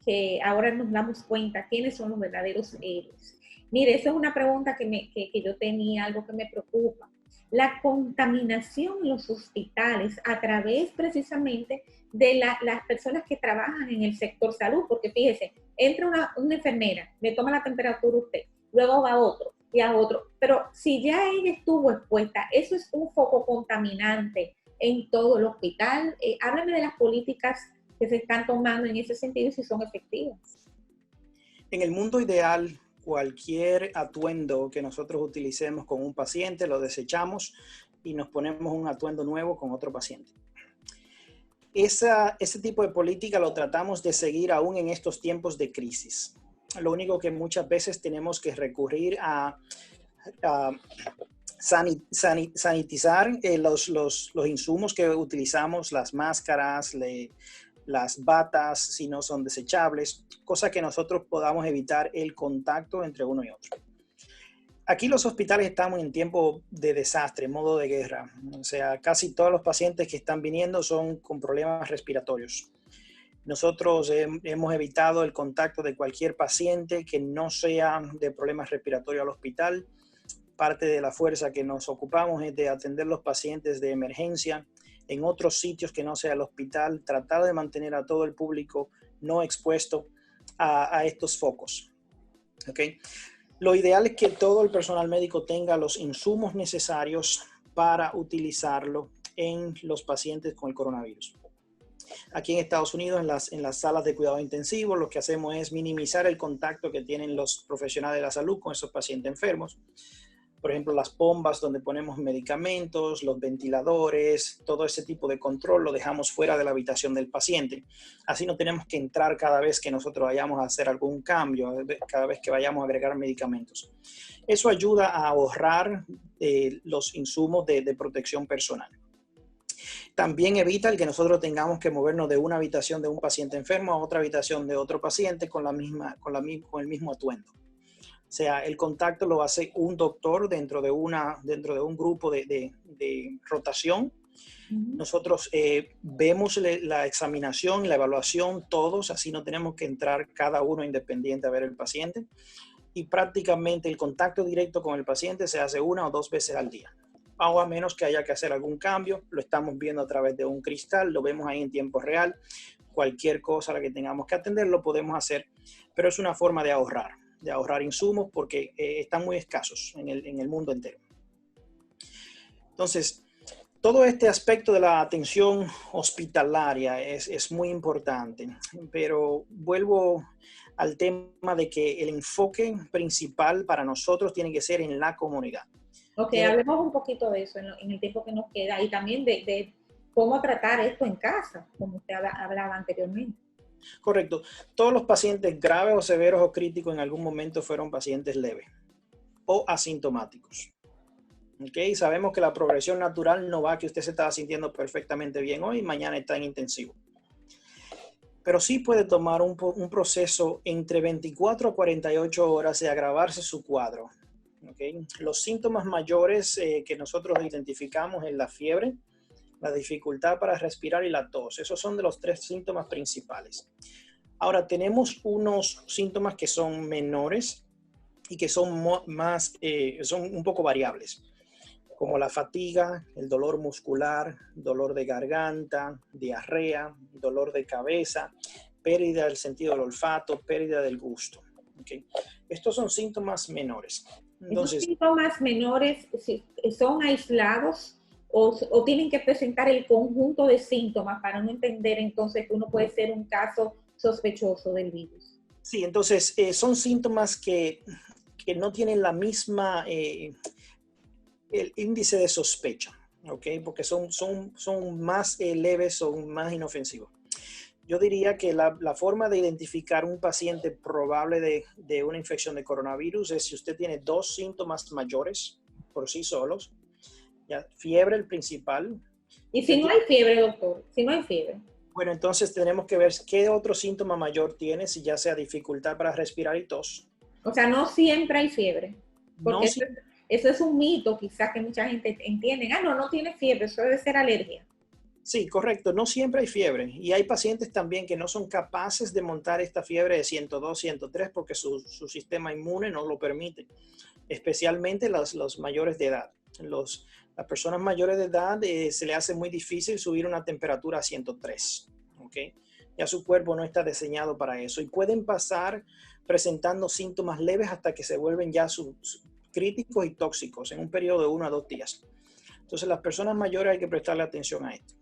que ahora nos damos cuenta quiénes son los verdaderos héroes. Mire, esa es una pregunta que yo tenía, algo que me preocupa. La contaminación en los hospitales a través precisamente de las personas que trabajan en el sector salud, porque fíjese, entra una enfermera, le toma la temperatura a usted, luego va a otro y a otro, pero si ya ella estuvo expuesta, eso es un foco contaminante en todo el hospital. Háblame de las políticas que se están tomando en ese sentido y si son efectivas. En el mundo ideal, cualquier atuendo que nosotros utilicemos con un paciente lo desechamos y nos ponemos un atuendo nuevo con otro paciente. Ese tipo de política lo tratamos de seguir aún en estos tiempos de crisis. Lo único que muchas veces tenemos que recurrir a sanitizar los insumos que utilizamos, las máscaras, las batas, si no son desechables, cosa que nosotros podamos evitar el contacto entre uno y otro. Aquí los hospitales estamos en tiempo de desastre, en modo de guerra. O sea, casi todos los pacientes que están viniendo son con problemas respiratorios. Nosotros hemos evitado el contacto de cualquier paciente que no sea de problemas respiratorios al hospital. Parte de la fuerza que nos ocupamos es de atender los pacientes de emergencia en otros sitios que no sea el hospital, tratar de mantener a todo el público no expuesto a estos focos. ¿Okay? Lo ideal es que todo el personal médico tenga los insumos necesarios para utilizarlo en los pacientes con el coronavirus. Aquí en Estados Unidos, en las salas de cuidado intensivo, lo que hacemos es minimizar el contacto que tienen los profesionales de la salud con esos pacientes enfermos. Por ejemplo, las bombas donde ponemos medicamentos, los ventiladores, todo ese tipo de control lo dejamos fuera de la habitación del paciente. Así no tenemos que entrar cada vez que nosotros vayamos a hacer algún cambio, cada vez que vayamos a agregar medicamentos. Eso ayuda a ahorrar los insumos de protección personal. También evita el que nosotros tengamos que movernos de una habitación de un paciente enfermo a otra habitación de otro paciente con el mismo atuendo. O sea, el contacto lo hace un doctor dentro de un grupo de rotación. Nosotros vemos la examinación, la evaluación, todos, así no tenemos que entrar cada uno independiente a ver el paciente. Y prácticamente el contacto directo con el paciente se hace 1 o 2 veces al día. O a menos que haya que hacer algún cambio, lo estamos viendo a través de un cristal, lo vemos ahí en tiempo real. Cualquier cosa a la que tengamos que atender lo podemos hacer, pero es una forma de ahorrar insumos porque están muy escasos en el mundo entero. Entonces, todo este aspecto de la atención hospitalaria es muy importante, pero vuelvo al tema de que el enfoque principal para nosotros tiene que ser en la comunidad. Ok, hablemos un poquito de eso en el tiempo que nos queda y también de cómo tratar esto en casa, como usted hablaba anteriormente. Correcto. Todos los pacientes graves o severos o críticos en algún momento fueron pacientes leves o asintomáticos. ¿Okay? Sabemos que la progresión natural no va a que usted se estaba sintiendo perfectamente bien hoy y mañana está en intensivo. Pero sí puede tomar un proceso entre 24 a 48 horas de agravarse su cuadro. ¿Okay? Los síntomas mayores que nosotros identificamos es la fiebre, la dificultad para respirar y la tos. Esos son de los 3 síntomas principales. Ahora, tenemos unos síntomas que son menores y que son son un poco variables, como la fatiga, el dolor muscular, dolor de garganta, diarrea, dolor de cabeza, pérdida del sentido del olfato, pérdida del gusto. ¿Okay? Estos son síntomas menores. Entonces, ¿esos síntomas menores son aislados o tienen que presentar el conjunto de síntomas para no entender entonces que uno puede ser un caso sospechoso del virus? Sí, entonces son síntomas que no tienen la misma el índice de sospecha, ¿ok? Porque son más leves, son más inofensivos. Yo diría que la forma de identificar un paciente probable de una infección de coronavirus es si usted tiene 2 síntomas mayores por sí solos, ¿ya? Fiebre el principal. ¿Y si no hay fiebre, doctor? Si no hay fiebre. Bueno, entonces tenemos que ver qué otro síntoma mayor tiene, si ya sea dificultad para respirar y tos. O sea, no siempre hay fiebre. Porque No, eso es un mito quizás que mucha gente entiende. No tiene fiebre, eso debe ser alergia. Sí, correcto. No siempre hay fiebre. Y hay pacientes también que no son capaces de montar esta fiebre de 102, 103 porque su sistema inmune no lo permite. Especialmente los mayores de edad. Las personas mayores de edad se le hace muy difícil subir una temperatura a 103. ¿Okay? Ya su cuerpo no está diseñado para eso. Y pueden pasar presentando síntomas leves hasta que se vuelven ya críticos y tóxicos en un periodo de 1 a 2 días. Entonces, las personas mayores hay que prestarle atención a esto.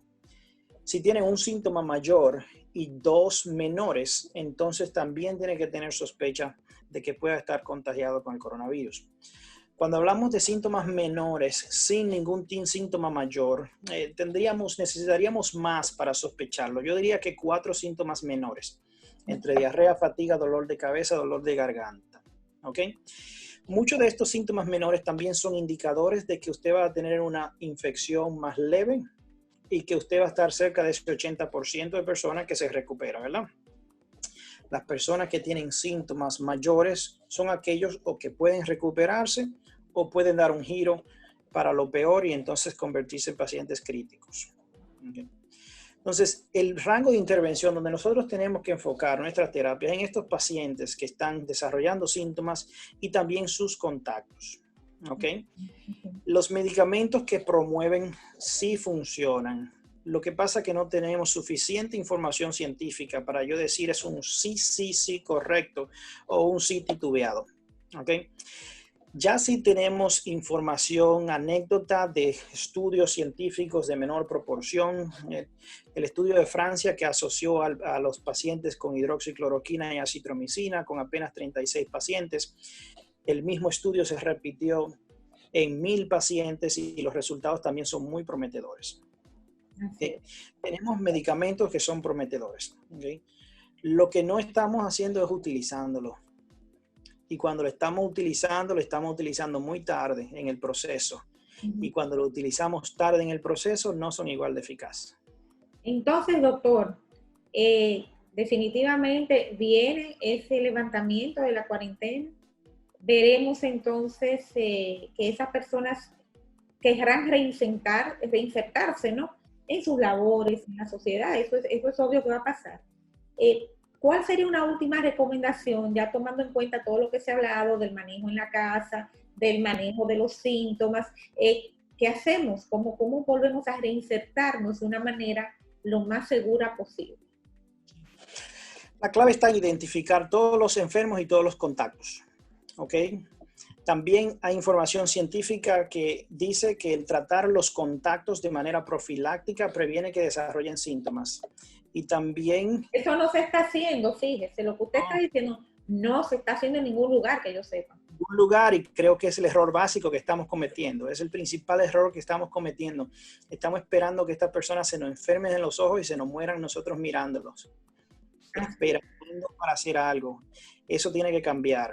Si tienen un síntoma mayor y 2 menores, entonces también tiene que tener sospecha de que pueda estar contagiado con el coronavirus. Cuando hablamos de síntomas menores sin ningún síntoma mayor, necesitaríamos más para sospecharlo. Yo diría que 4 síntomas menores, entre diarrea, fatiga, dolor de cabeza, dolor de garganta. ¿Ok? Muchos de estos síntomas menores también son indicadores de que usted va a tener una infección más leve y que usted va a estar cerca de ese 80% de personas que se recuperan, ¿verdad? Las personas que tienen síntomas mayores son aquellos o que pueden recuperarse o pueden dar un giro para lo peor y entonces convertirse en pacientes críticos. ¿Okay? Entonces, el rango de intervención donde nosotros tenemos que enfocar nuestra terapia es en estos pacientes que están desarrollando síntomas y también sus contactos. ¿Ok? Los medicamentos que promueven sí funcionan. Lo que pasa es que no tenemos suficiente información científica para yo decir es un sí correcto o un sí titubeado. ¿Ok? Ya sí tenemos información, anécdota de estudios científicos de menor proporción. El estudio de Francia que asoció a los pacientes con hidroxicloroquina y acitromicina con apenas 36 pacientes. El mismo estudio se repitió en 1000 pacientes y los resultados también son muy prometedores. Tenemos medicamentos que son prometedores. ¿Okay? Lo que no estamos haciendo es utilizándolo. Y cuando lo estamos utilizando muy tarde en el proceso. Y cuando lo utilizamos tarde en el proceso, no son igual de eficaces. Entonces, doctor, definitivamente viene ese levantamiento de la cuarentena. Veremos entonces que esas personas querrán reinsertarse, ¿no? En sus labores, en la sociedad. Eso es obvio que va a pasar. ¿Cuál sería una última recomendación, ya tomando en cuenta todo lo que se ha hablado del manejo en la casa, del manejo de los síntomas? ¿Qué hacemos? ¿Cómo volvemos a reinsertarnos de una manera lo más segura posible? La clave está en identificar todos los enfermos y todos los contactos. ¿Ok? También hay información científica que dice que el tratar los contactos de manera profiláctica previene que desarrollen síntomas. Y también... Eso no se está haciendo, fíjese, lo que usted está diciendo no se está haciendo en ningún lugar que yo sepa. Un lugar, y creo que es el error básico que estamos cometiendo, es el principal error que estamos cometiendo. Estamos esperando que estas personas se nos enfermen en los ojos y se nos mueran nosotros mirándolos. esperando para hacer algo. Eso tiene que cambiar.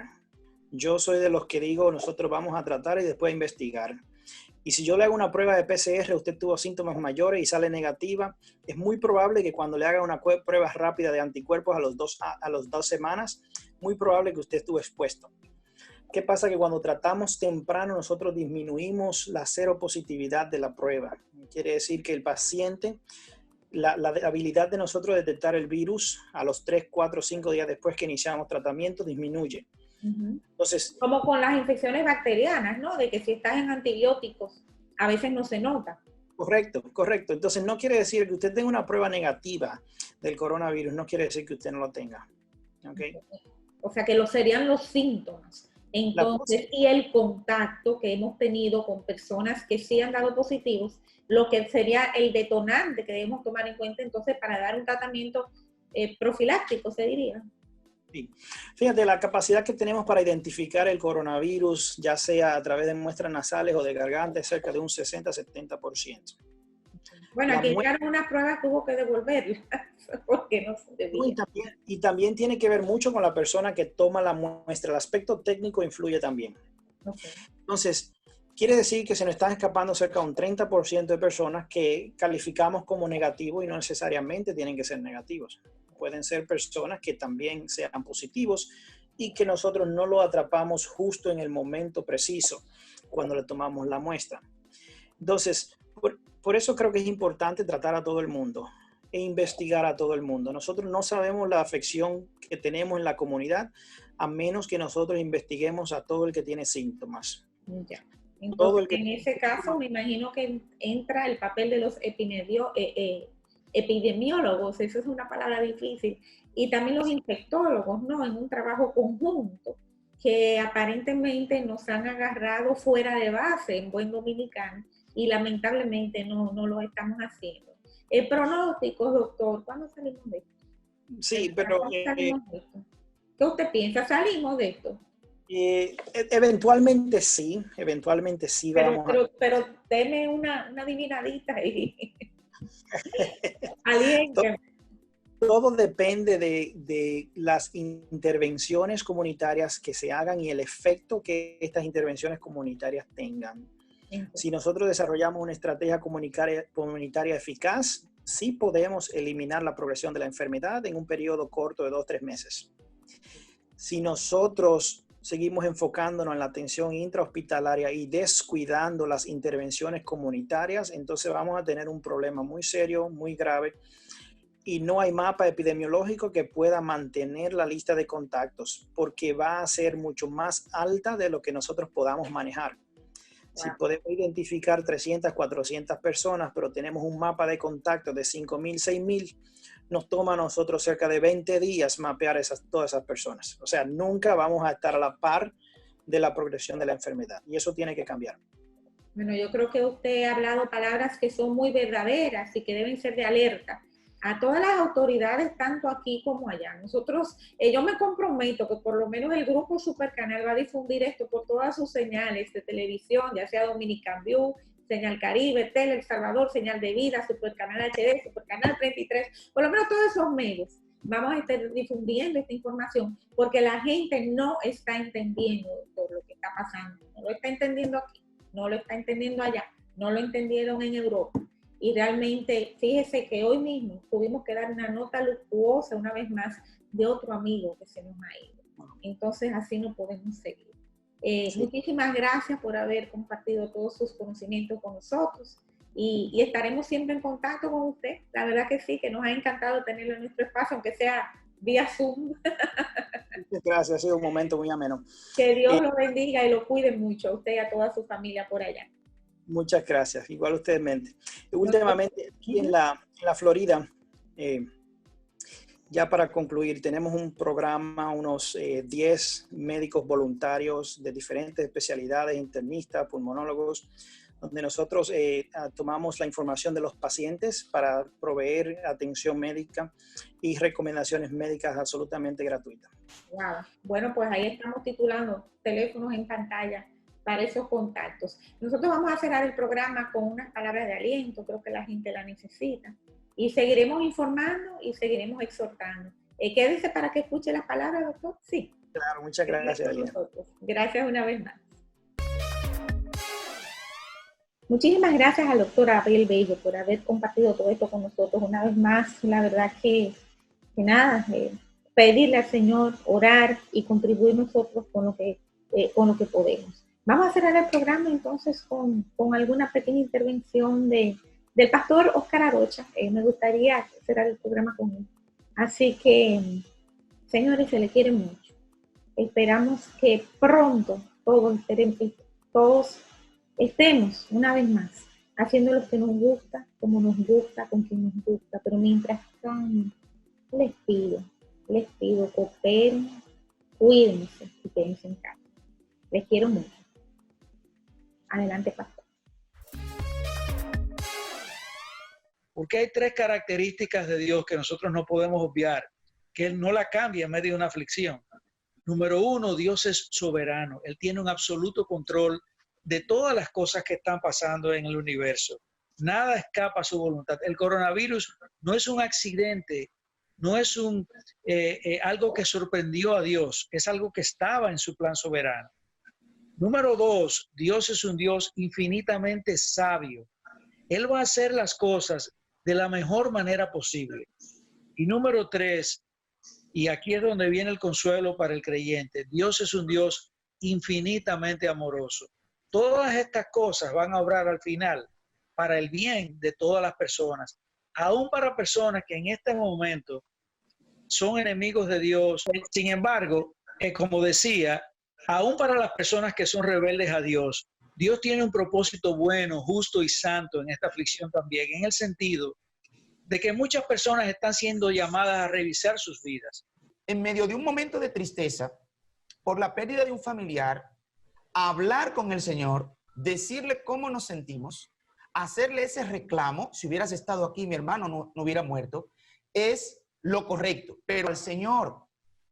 Yo soy de los que digo, nosotros vamos a tratar y después a investigar. Y si yo le hago una prueba de PCR, usted tuvo síntomas mayores y sale negativa, es muy probable que cuando le haga una prueba rápida de anticuerpos a las 2 semanas, muy probable que usted estuvo expuesto. ¿Qué pasa? Que cuando tratamos temprano, nosotros disminuimos la seropositividad de la prueba. Quiere decir que el paciente, la habilidad de nosotros de detectar el virus a los 3, 4, 5 días después que iniciamos tratamiento disminuye. Entonces, como con las infecciones bacterianas, ¿no? De que si estás en antibióticos, a veces no se nota. Correcto, correcto. Entonces no quiere decir que usted tenga una prueba negativa del coronavirus, no quiere decir que usted no lo tenga. ¿Okay? O sea, que lo serían los síntomas. Entonces, y el contacto que hemos tenido con personas que sí han dado positivos, lo que sería el detonante que debemos tomar en cuenta entonces para dar un tratamiento profiláctico, se diría. Sí. Fíjate, la capacidad que tenemos para identificar el coronavirus, ya sea a través de muestras nasales o de garganta, es cerca de un 60-70%. Bueno, aquí llegaron unas pruebas, tuvo que devolverlas, porque no se debía. Y también tiene que ver mucho con la persona que toma la muestra. El aspecto técnico influye también. Okay. Entonces, quiere decir que se nos están escapando cerca de un 30% de personas que calificamos como negativos y no necesariamente tienen que ser negativos. Pueden ser personas que también sean positivos y que nosotros no lo atrapamos justo en el momento preciso cuando le tomamos la muestra. Entonces, por eso creo que es importante tratar a todo el mundo e investigar a todo el mundo. Nosotros no sabemos la afección que tenemos en la comunidad a menos que nosotros investiguemos a todo el que tiene síntomas. Ya. Entonces, en ese caso, me imagino que entra el papel de los epidemiólogos, esa es una palabra difícil, y también los infectólogos, ¿no? En un trabajo conjunto, que aparentemente nos han agarrado fuera de base en buen dominicano, y lamentablemente no lo estamos haciendo. El pronóstico, doctor, ¿cuándo salimos de esto? Sí, pero... ¿Qué usted piensa? ¿Salimos de esto? Eventualmente sí pero deme una adivinadita y todo depende de las intervenciones comunitarias que se hagan y el efecto que estas intervenciones comunitarias tengan. Si nosotros desarrollamos una estrategia comunitaria eficaz, sí podemos eliminar la progresión de la enfermedad en un periodo corto de 2-3 meses. Si nosotros seguimos enfocándonos en la atención intrahospitalaria y descuidando las intervenciones comunitarias, entonces vamos a tener un problema muy serio, muy grave, y no hay mapa epidemiológico que pueda mantener la lista de contactos, porque va a ser mucho más alta de lo que nosotros podamos manejar. Si podemos identificar 300, 400 personas, pero tenemos un mapa de contactos de 5,000, 6,000, nos toma a nosotros cerca de 20 días mapear todas esas personas. O sea, nunca vamos a estar a la par de la progresión de la enfermedad. Y eso tiene que cambiar. Bueno, yo creo que usted ha hablado palabras que son muy verdaderas y que deben ser de alerta a todas las autoridades, tanto aquí como allá. Nosotros, yo me comprometo que por lo menos el grupo Supercanal va a difundir esto por todas sus señales de televisión, ya sea Dominican View, Señal Caribe, Tele El Salvador, Señal de Vida, Supercanal HD, Supercanal 33, por lo menos todos esos medios. Vamos a estar difundiendo esta información porque la gente no está entendiendo todo lo que está pasando. No lo está entendiendo aquí, no lo está entendiendo allá, no lo entendieron en Europa. Y realmente, fíjese que hoy mismo tuvimos que dar una nota luctuosa una vez más de otro amigo que se nos ha ido. Entonces, así no podemos seguir. Sí. Muchísimas gracias por haber compartido todos sus conocimientos con nosotros y estaremos siempre en contacto con usted. La verdad que sí, que nos ha encantado tenerlo en nuestro espacio, aunque sea vía Zoom. Gracias, ha sido un momento muy ameno. Que Dios lo bendiga y lo cuide mucho a usted y a toda su familia por allá. Muchas gracias, igual ustedes mente. Últimamente aquí en la Florida, ya para concluir, tenemos un programa, unos 10 médicos voluntarios de diferentes especialidades, internistas, pulmonólogos, donde nosotros tomamos la información de los pacientes para proveer atención médica y recomendaciones médicas absolutamente gratuitas. Wow. Bueno, pues ahí estamos titulando teléfonos en pantalla para esos contactos. Nosotros vamos a cerrar el programa con unas palabras de aliento, creo que la gente la necesita. Y seguiremos informando y seguiremos exhortando. Quédese para que escuche la palabra, doctor. Sí. Claro, muchas gracias, Adelina. Gracias una vez más. Muchísimas gracias al doctor Abel Bello por haber compartido todo esto con nosotros una vez más. La verdad que nada, pedirle al Señor, orar y contribuir nosotros con lo que podemos. Vamos a cerrar el programa entonces con alguna pequeña intervención del pastor Oscar Arocha. Me gustaría cerrar el programa con él. Así que, señores, se le quiere mucho. Esperamos que pronto todos estemos una vez más haciendo lo que nos gusta, como nos gusta, con quien nos gusta. Pero mientras tanto, les pido, cooperen, cuídense y quédense en casa. Les quiero mucho. Adelante, pastor. Porque hay 3 características de Dios que nosotros no podemos obviar, que Él no la cambia en medio de una aflicción. Número 1, Dios es soberano. Él tiene un absoluto control de todas las cosas que están pasando en el universo. Nada escapa a su voluntad. El coronavirus no es un accidente, no es algo que sorprendió a Dios, es algo que estaba en su plan soberano. Número 2, Dios es un Dios infinitamente sabio. Él va a hacer las cosas de la mejor manera posible. Y número 3, y aquí es donde viene el consuelo para el creyente, Dios es un Dios infinitamente amoroso. Todas estas cosas van a obrar al final para el bien de todas las personas, aún para personas que en este momento son enemigos de Dios. Sin embargo, como decía, aún para las personas que son rebeldes a Dios, Dios tiene un propósito bueno, justo y santo en esta aflicción también, en el sentido de que muchas personas están siendo llamadas a revisar sus vidas. En medio de un momento de tristeza, por la pérdida de un familiar, hablar con el Señor, decirle cómo nos sentimos, hacerle ese reclamo, si hubieras estado aquí, mi hermano no hubiera muerto, es lo correcto. Pero al Señor,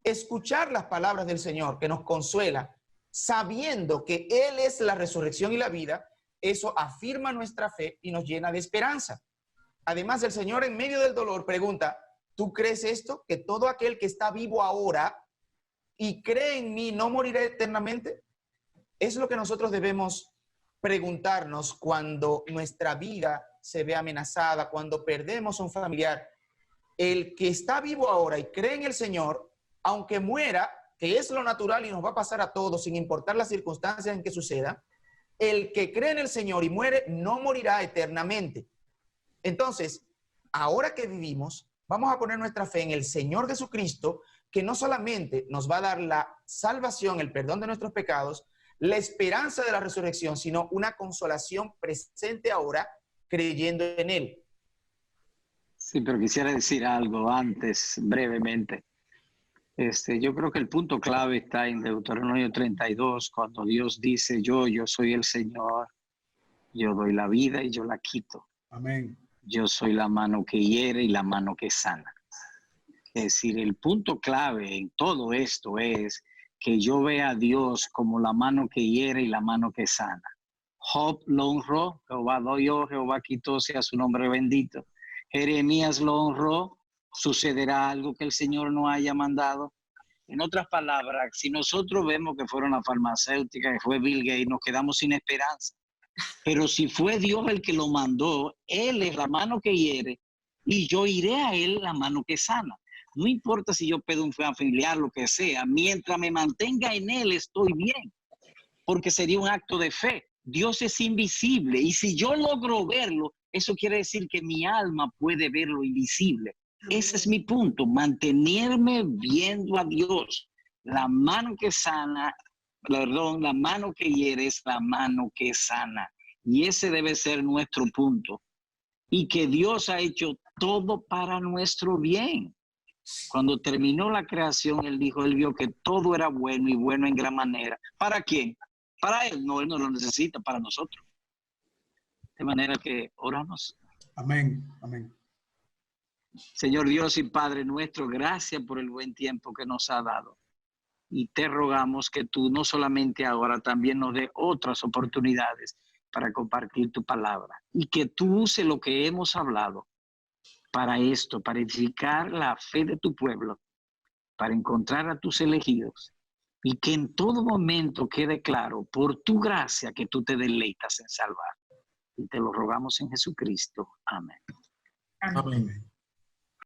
escuchar las palabras del Señor que nos consuela, sabiendo que Él es la resurrección y la vida, eso afirma nuestra fe y nos llena de esperanza. Además, el Señor en medio del dolor pregunta, ¿tú crees esto? Que todo aquel que está vivo ahora y cree en mí no morirá eternamente. Es lo que nosotros debemos preguntarnos cuando nuestra vida se ve amenazada, cuando perdemos a un familiar. El que está vivo ahora y cree en el Señor, aunque muera, que es lo natural y nos va a pasar a todos sin importar las circunstancias en que suceda, el que cree en el Señor y muere no morirá eternamente. Entonces, ahora que vivimos, vamos a poner nuestra fe en el Señor Jesucristo, que no solamente nos va a dar la salvación, el perdón de nuestros pecados, la esperanza de la resurrección, sino una consolación presente ahora creyendo en Él. Sí, pero quisiera decir algo antes, brevemente. Yo creo que el punto clave está en Deuteronomio 32, cuando Dios dice, yo soy el Señor, yo doy la vida y yo la quito. Amén. Yo soy la mano que hiere y la mano que sana. Es decir, el punto clave en todo esto es que yo vea a Dios como la mano que hiere y la mano que sana. Job lo honró, Jehová dio, Jehová quitó, sea su nombre bendito. Jeremías lo honró, sucederá algo que el Señor no haya mandado. En otras palabras, si nosotros vemos que fueron las farmacéuticas, que fue Bill Gates, nos quedamos sin esperanza. Pero si fue Dios el que lo mandó, Él es la mano que hiere y yo iré a Él la mano que sana. No importa si yo pido un familiar, lo que sea, mientras me mantenga en Él estoy bien, porque sería un acto de fe. Dios es invisible y si yo logro verlo, eso quiere decir que mi alma puede ver lo invisible. Ese es mi punto, mantenerme viendo a Dios. La mano que sana, perdón, la mano que hiere es la mano que sana. Y ese debe ser nuestro punto. Y que Dios ha hecho todo para nuestro bien. Cuando terminó la creación, Él dijo, Él vio que todo era bueno y bueno en gran manera. ¿Para quién? Para Él. No, Él no lo necesita, para nosotros. De manera que oramos. Amén, amén. Señor Dios y Padre nuestro, gracias por el buen tiempo que nos ha dado. Y te rogamos que tú no solamente ahora, también nos dé otras oportunidades para compartir tu palabra. Y que tú uses lo que hemos hablado para esto, para edificar la fe de tu pueblo para encontrar a tus elegidos y que en todo momento quede claro por tu gracia que tú te deleitas en salvar. Y te lo rogamos en Jesucristo. Amén. Amén.